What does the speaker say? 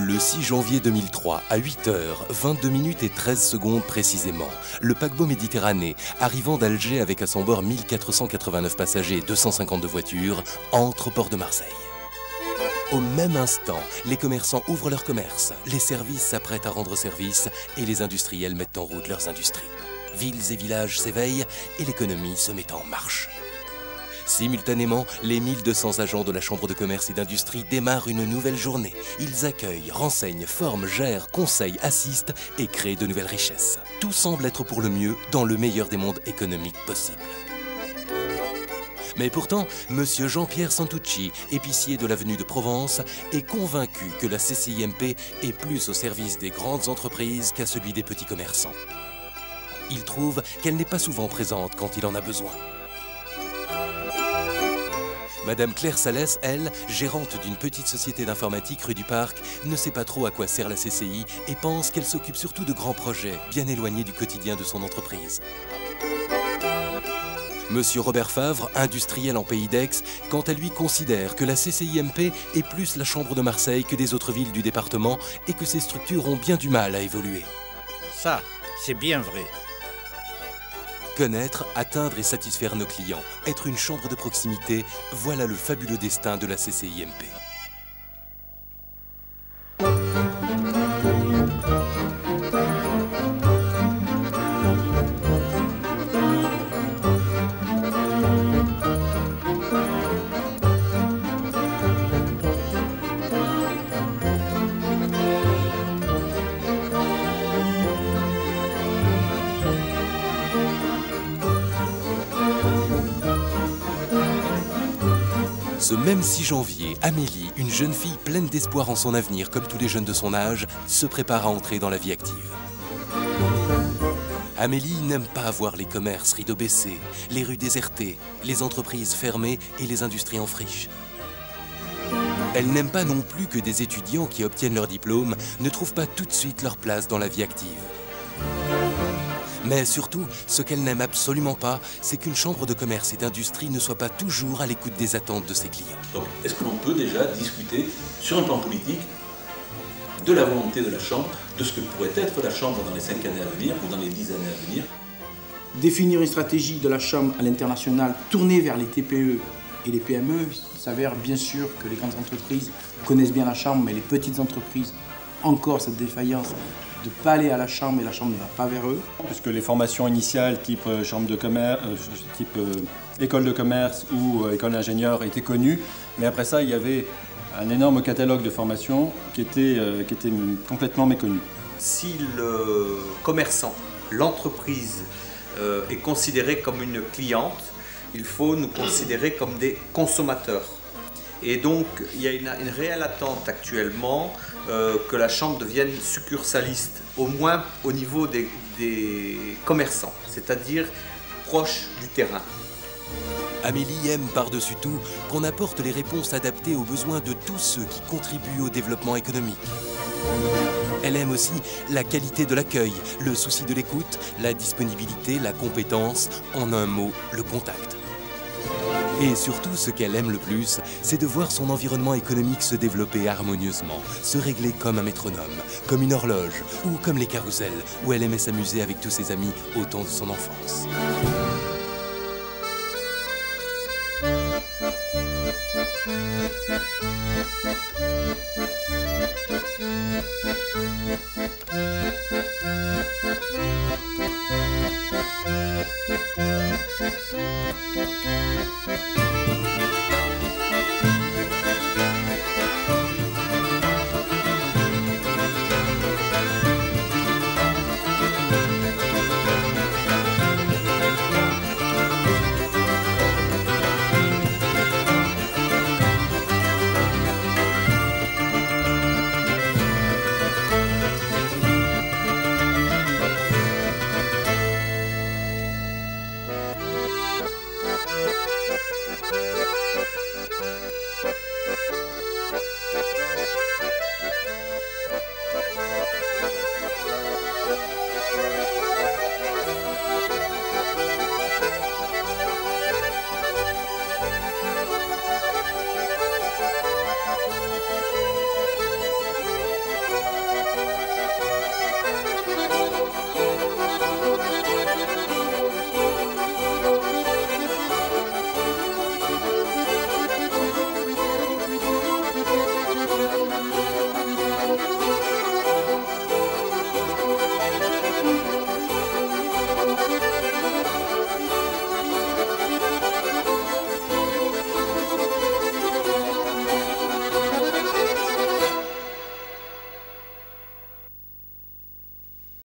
Le 6 janvier 2003, à 8h, 22 minutes et 13 secondes précisément, le paquebot Méditerranée, arrivant d'Alger avec à son bord 1489 passagers et 252 voitures, entre au port de Marseille. Au même instant, les commerçants ouvrent leur commerce, les services s'apprêtent à rendre service et les industriels mettent en route leurs industries. Villes et villages s'éveillent et l'économie se met en marche. Simultanément, les 1200 agents de la Chambre de commerce et d'industrie démarrent une nouvelle journée. Ils accueillent, renseignent, forment, gèrent, conseillent, assistent et créent de nouvelles richesses. Tout semble être pour le mieux dans le meilleur des mondes économiques possibles. Mais pourtant, M. Jean-Pierre Santucci, épicier de l'avenue de Provence, est convaincu que la CCIMP est plus au service des grandes entreprises qu'à celui des petits commerçants. Il trouve qu'elle n'est pas souvent présente quand il en a besoin. Madame Claire Salès, elle, gérante d'une petite société d'informatique rue du Parc, ne sait pas trop à quoi sert la CCI et pense qu'elle s'occupe surtout de grands projets, bien éloignés du quotidien de son entreprise. Monsieur Robert Favre, industriel en Pays d'Aix, quant à lui considère que la CCIMP est plus la Chambre de Marseille que des autres villes du département et que ces structures ont bien du mal à évoluer. Ça, c'est bien vrai. Connaître, atteindre et satisfaire nos clients, être une chambre de proximité, voilà le fabuleux destin de la CCIMP. Ce même 6 janvier, Amélie, une jeune fille pleine d'espoir en son avenir comme tous les jeunes de son âge, se prépare à entrer dans la vie active. Amélie n'aime pas voir les commerces rideaux baissés, les rues désertées, les entreprises fermées et les industries en friche. Elle n'aime pas non plus que des étudiants qui obtiennent leur diplôme ne trouvent pas tout de suite leur place dans la vie active. Mais surtout, ce qu'elle n'aime absolument pas, c'est qu'une chambre de commerce et d'industrie ne soit pas toujours à l'écoute des attentes de ses clients. Donc, est-ce que l'on peut déjà discuter, sur un plan politique, de la volonté de la Chambre, de ce que pourrait être la Chambre dans les 5 années à venir ou dans les 10 années à venir? Définir une stratégie de la Chambre à l'international tournée vers les TPE et les PME. Il s'avère bien sûr que les grandes entreprises connaissent bien la Chambre, mais les petites entreprises, encore cette défaillance de ne pas aller à la Chambre et la Chambre ne va pas vers eux. Puisque les formations initiales type chambre de commerce, type école de commerce ou école d'ingénieur étaient connues, mais après ça il y avait un énorme catalogue de formations qui était complètement méconnu. Si le commerçant, l'entreprise est considéré comme une cliente, il faut nous considérer comme des consommateurs. Et donc, il y a une réelle attente actuellement que la Chambre devienne succursaliste, au moins au niveau des commerçants, c'est-à-dire proche du terrain. Amélie aime par-dessus tout qu'on apporte les réponses adaptées aux besoins de tous ceux qui contribuent au développement économique. Elle aime aussi la qualité de l'accueil, le souci de l'écoute, la disponibilité, la compétence, en un mot, le contact. Et surtout, ce qu'elle aime le plus, c'est de voir son environnement économique se développer harmonieusement, se régler comme un métronome, comme une horloge ou comme les carousels, où elle aimait s'amuser avec tous ses amis au temps de son enfance.